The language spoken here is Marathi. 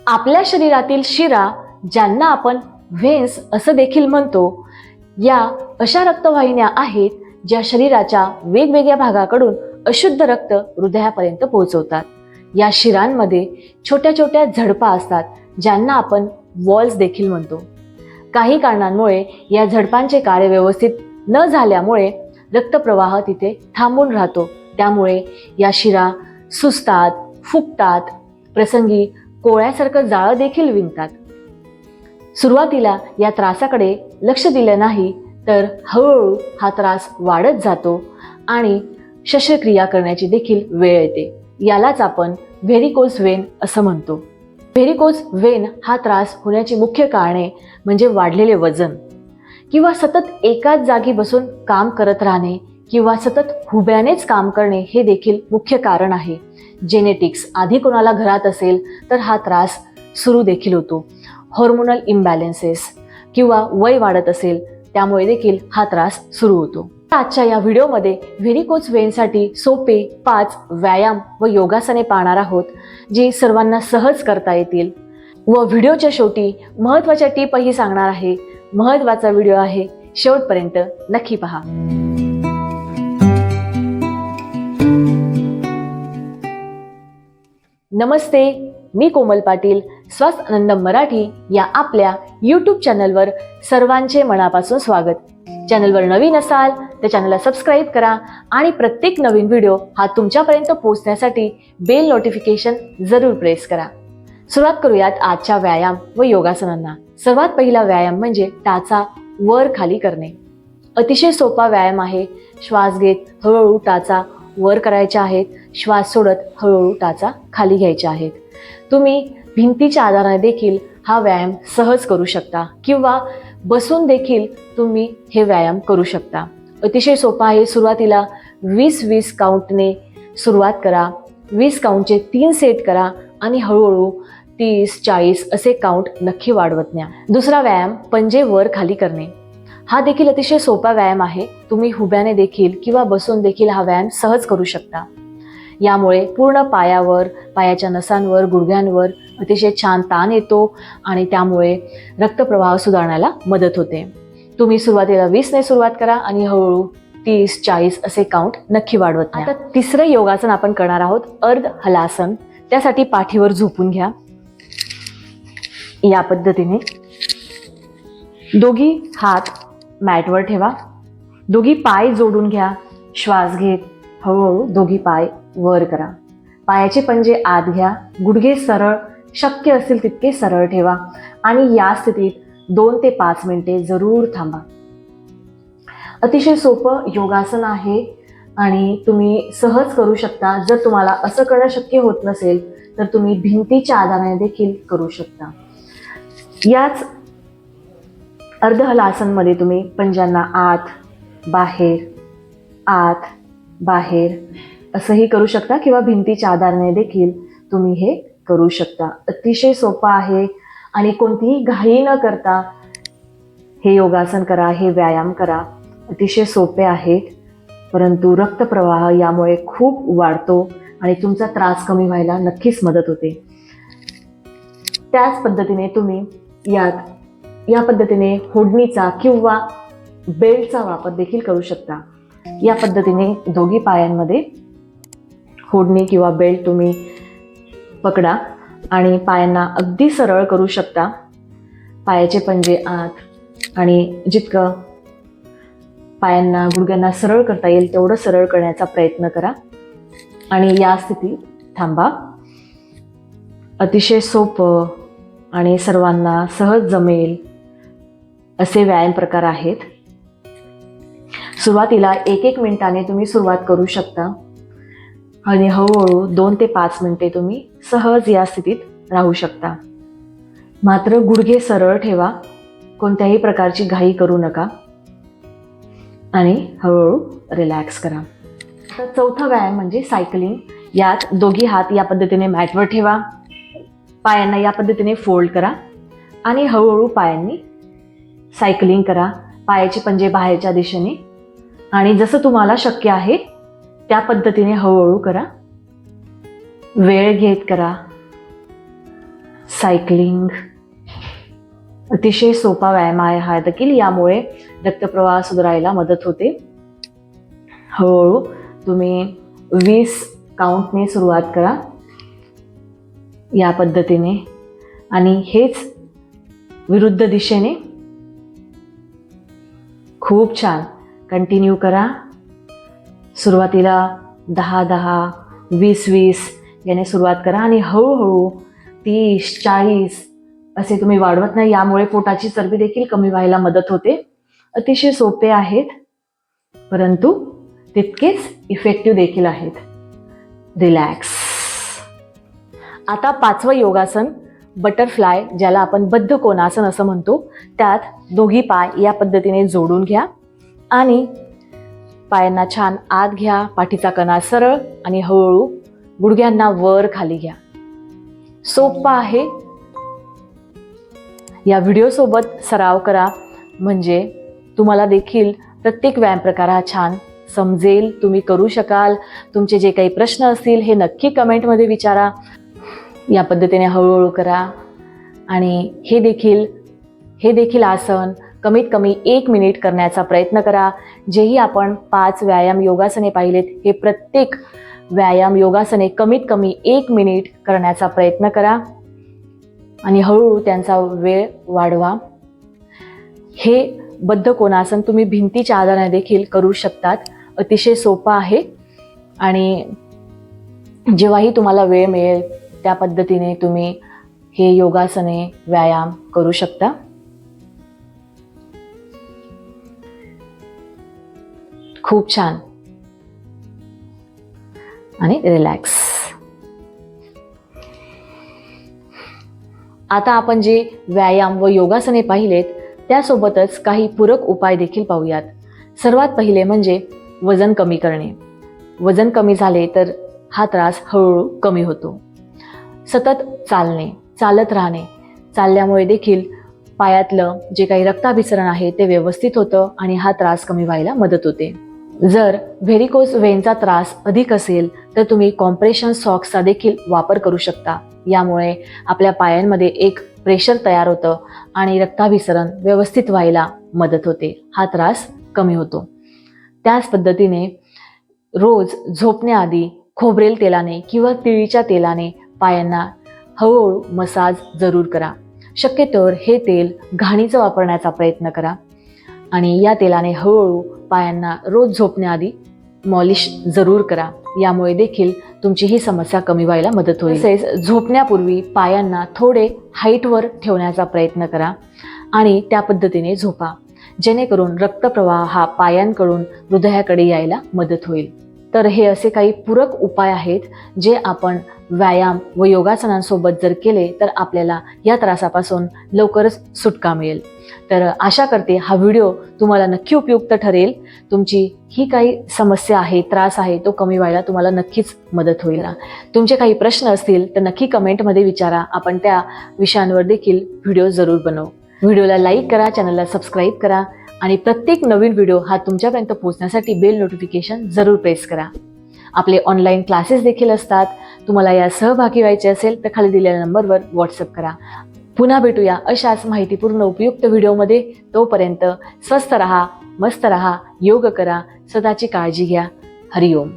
आपल्या शरीरातील शिरा, ज्यांना आपण व्हेन्स असं देखील म्हणतो, या अशा रक्तवाहिन्या आहेत ज्या शरीराच्या वेगवेगळ्या भागाकडून अशुद्ध रक्त हृदयापर्यंत पोहोचवतात. या शिरांमध्ये छोट्या छोट्या झडपा असतात, ज्यांना आपण वॉल्स देखील म्हणतो. काही कारणांमुळे या झडपांचे कार्य व्यवस्थित न झाल्यामुळे रक्तप्रवाह तिथे थांबून राहतो. त्यामुळे या शिरा सुजतात, फुगतात, प्रसंगी कोळ्यासारखं जाळं देखील विणतात. सुरुवातीला या त्रासाकडे लक्ष दिलं नाही तर हळूहळू हा त्रास वाढत जातो आणि शस्त्रक्रिया करण्याची देखील वेळ येते. यालाच आपण व्हेरिकोज वेन असं म्हणतो. व्हेरिकोज वेन हा त्रास होण्याची मुख्य कारणे म्हणजे वाढलेले वजन किंवा सतत एकाच जागी बसून काम करत राहणे किंवा सतत हुब्यानेच काम करणे हे देखील मुख्य कारण आहे. जेनेटिक्स आधी कोणाला घरात असेल तर हा त्रास सुरू देखील होतो. हॉर्मोनल इम्बॅलन्सेस किंवा वय वाढत असेल त्यामुळे देखील हा त्रास सुरू होतो. आजच्या या व्हिडिओमध्ये व्हेरिकोज वेनसाठी सोपे 5 व्यायाम व योगासने पाहणार आहोत, जी सर्वांना सहज करता येतील. व व्हिडिओच्या शेवटी महत्त्वाच्या टिपही सांगणार आहे. महत्त्वाचा व्हिडिओ आहे, शेवटपर्यंत नक्की पहा. नमस्ते, मी कोमल पाटील. स्वास्थ्य आनंद मराठी या आपल्या यूट्यूब चॅनलवर सर्वांचे मनापासून स्वागत. चॅनलवर नवीन असाल तर चॅनलला सबस्क्राईब करा आणि प्रत्येक नवीन व्हिडिओ हा तुमच्यापर्यंत पोहोचण्यासाठी बेल नोटिफिकेशन जरूर प्रेस करा. सुरुवात करूयात आजच्या व्यायाम व योगासनांना. सर्वात पहिला व्यायाम म्हणजे टाचा वर खाली करणे. अतिशय सोपा व्यायाम आहे. श्वास घेत हळूहळू टाचा वर करायच्या आहेत, श्वास सोडत हळूहळू टाचा खाली घ्यायच्या आहेत. तुम्ही भिंतीच्या आधाराने देखील हा व्यायाम सहज करू शकता किंवा बसून देखील तुम्ही हे व्यायाम करू शकता. अतिशय सोपा आहे. सुरुवातीला 20-20 काउंटने सुरुवात करा. 20 काउंटचे 3 सेट करा आणि हळूहळू 30-40 असे काउंट नक्की वाढवत न्या. दुसरा व्यायाम पंजे वर खाली करणे. हा देखील अतिशय सोपा व्यायाम आहे. तुम्ही हुब्याने देखील किंवा बसून देखील हा व्यायाम सहज करू शकता. यामुळे पूर्ण पायावर, पायाच्या नसांवर, गुडघ्यांवर अतिशय छान ताण येतो आणि त्यामुळे रक्तप्रवाह सुधारण्याला मदत होते. तुम्ही सुरुवातीला 20 ने सुरुवात करा आणि हळूहळू 30-40 असे काउंट नक्की वाढवत न्या. आता तिसरं योगासन आपण करणार आहोत, अर्ध हलासन. त्यासाठी पाठीवर झोपून घ्या. या पद्धतीने दोघी हात मॅटवर ठेवा. दोघी पाय जोडून घ्या. श्वास घेत हळूहळू दोघी पाय वर करा. पायाचे पंजे आत घ्या. गुडघे सरळ, शक्य असेल तितके सरळ ठेवा आणि या स्थितीत 2 ते 5 मिनिटे जरूर थांबा. अतिशय सोपं योगासन आहे आणि तुम्ही सहज करू शकता. जर तुम्हाला असं करणं शक्य होत नसेल तर तुम्ही भिंतीच्या आधाराने देखील करू शकता. याच अर्ध हलासनमध्ये तुम्ही पंजांना आत बाहेर असंही करू शकता किंवा भिंतीच्या आधाराने देखील तुम्ही हे करू शकता. अतिशय सोपा आहे आणि कोणतीही घाई न करता हे योगासन करा, हे व्यायाम करा. अतिशय सोपे आहेत, परंतु रक्तप्रवाह यामुळे खूप वाढतो आणि तुमचा त्रास कमी व्हायला नक्कीच मदत होते. त्याच पद्धतीने तुम्ही या पद्धतीने होडणीचा किंवा बेल्टचा वापर देखील करू शकता. या पद्धतीने दोघी पायांमध्ये होडणी किंवा बेल्ट तुम्ही पकडा आणि पायांना अगदी सरळ करू शकता. पायाचे पंजे आत आणि जितकं पायांना, गुडघ्यांना सरळ करता येईल तेवढं सरळ करण्याचा प्रयत्न करा आणि या स्थितीत थांबा. अतिशय सोपं आणि सर्वांना सहज जमेल असे व्यायाम प्रकार आहेत. सुरुवातीला 1-1 मिनिटाने तुम्ही सुरुवात करू शकता आणि हळूहळू 2 ते 5 मिनिटे तुम्ही सहज या स्थितीत राहू शकता. मात्र गुडघे सरळ ठेवा, कोणत्याही प्रकारची घाई करू नका आणि हळूहळू रिलॅक्स करा. तर चौथा व्यायाम म्हणजे सायकलिंग. यात दोघी हात या पद्धतीने मॅटवर ठेवा. पायांना या पद्धतीने फोल्ड करा आणि हळूहळू पायांनी सायकलिंग करा. पायाचे पंजे बाहेरच्या दिशेने आणि जसं तुम्हाला शक्य आहे त्या पद्धतीने हळूहळू करा. वेळ घेत करा. सायकलिंग अतिशय सोपा व्यायाम आहे हा देखील. यामुळे रक्तप्रवाह सुधारायला मदत होते. हळूहळू तुम्ही 20 काउंटने सुरुवात करा या पद्धतीने आणि हेच विरुद्ध दिशेने. खूप छान. कंटिन्यू करा. सुरुवातीला 10-10, 20-20 याने सुरुवात करा आणि हळूहळू 30-40 असे तुम्ही वाढवत नाही. यामुळे पोटाची चरबी देखील कमी व्हायला मदत होते. अतिशय सोपे आहेत परंतु तितकेच इफेक्टिव्ह देखील आहेत. रिलॅक्स. आता 5वं योगासन बटरफ्लाय, ज्याला आपण बद्ध कोणासन असं म्हणतो. त्यात दोघी पाय या पद्धतीने जोडून घ्या आणि पायांना छान आत घ्या. पाठीचा कणा सरळ आणि हळूहळू गुडघ्यांना वर खाली घ्या. सोपं आहे. या व्हिडिओ सोबत सराव करा म्हणजे तुम्हाला देखील प्रत्येक व्यायाम प्रकार हा छान समजेल. तुम्ही करू शकाल. तुमचे जे काही प्रश्न असतील हे नक्की कमेंटमध्ये विचारा. या पद्धतीने हळूहळू करा आणि हे देखील आसन कमीत कमी 1 मिनिट करण्याचा प्रयत्न करा. जेही आपण 5 व्यायाम योगासने पाहिलेत, हे प्रत्येक व्यायाम योगासने कमीत कमी 1 मिनिट करण्याचा प्रयत्न करा आणि हळूहळू त्यांचा वेळ वाढवा. हे बद्ध कोणासन तुम्ही भिंतीच्या आधाराने देखील करू शकतात. अतिशय सोपं आहे आणि जेव्हाही तुम्हाला वेळ मिळेल त्या पद्धतीने तुम्ही हे योगासने व्यायाम करू शकता. खूप छान. आणि रिलॅक्स. आता आपण जे व्यायाम व योगासने पाहिलेत त्यासोबतच काही पूरक उपाय देखील पाहूयात. सर्वात पहिले म्हणजे वजन कमी करणे. वजन कमी झाले तर हा त्रास हळूहळू कमी होतो. सतत चालणे, चालत राहणे. चालल्यामुळे देखील पायातलं जे काही रक्ताभिसरण आहे ते व्यवस्थित होतं आणि हा त्रास कमी व्हायला मदत होते. जर व्हेरिकोज व्हेनचा त्रास अधिक असेल तर तुम्ही कॉम्प्रेशन सॉक्सचा देखील वापर करू शकता. यामुळे आपल्या पायांमध्ये एक प्रेशर तयार होतं आणि रक्ताभिसरण व्यवस्थित व्हायला मदत होते. हा त्रास कमी होतो. त्याच पद्धतीने रोज झोपण्याआधी खोबरेल तेलाने किंवा तिळीच्या तेलाने पायांना हळूहळू मसाज जरूर करा. शक्यतोवर हे तेल घाणीचं वापरण्याचा प्रयत्न करा आणि या तेलाने हळूहळू पायांना रोज झोपण्याआधी मॉलिश जरूर करा. यामुळे देखील तुमची ही समस्या कमी व्हायला मदत होईल. तसेच झोपण्यापूर्वी पायांना थोडे हाईटवर ठेवण्याचा प्रयत्न करा आणि त्या पद्धतीने झोपा, जेणेकरून रक्तप्रवाह हा पायांकडून हृदयाकडे यायला मदत होईल. तर हे असे काही पूरक उपाय आहेत जे आपण व्यायाम व योगासनांसोबत जर केले तर आपल्याला या त्रासापासून लवकरच सुटका मिळेल. तर आशा करते हा व्हिडिओ तुम्हाला नक्की उपयुक्त ठरेल. तुमची ही काही समस्या आहे, त्रास आहे, तो कमी व्हायला तुम्हाला नक्कीच मदत होईल. तुमचे काही प्रश्न असतील तर नक्की कमेंटमध्ये विचारा. आपण त्या विषयांवर देखील व्हिडिओ जरूर बनवू. व्हिडिओला लाईक करा, चॅनलला सबस्क्राईब करा आणि प्रत्येक नवीन व्हिडिओ हा तुमच्यापर्यंत पोहोचण्यासाठी बेल नोटिफिकेशन जरूर प्रेस करा. आपले ऑनलाईन क्लासेस देखील असतात. तुम्हाला या सहभागी व्हायचे असेल तर खाली दिलेल्या नंबरवर व्हॉट्सअप करा. पुन्हा भेटूया अशाच माहितीपूर्ण उपयुक्त व्हिडिओमध्ये. तोपर्यंत स्वस्थ रहा, मस्त रहा, योग करा, स्वतःची काळजी घ्या. हरिओम.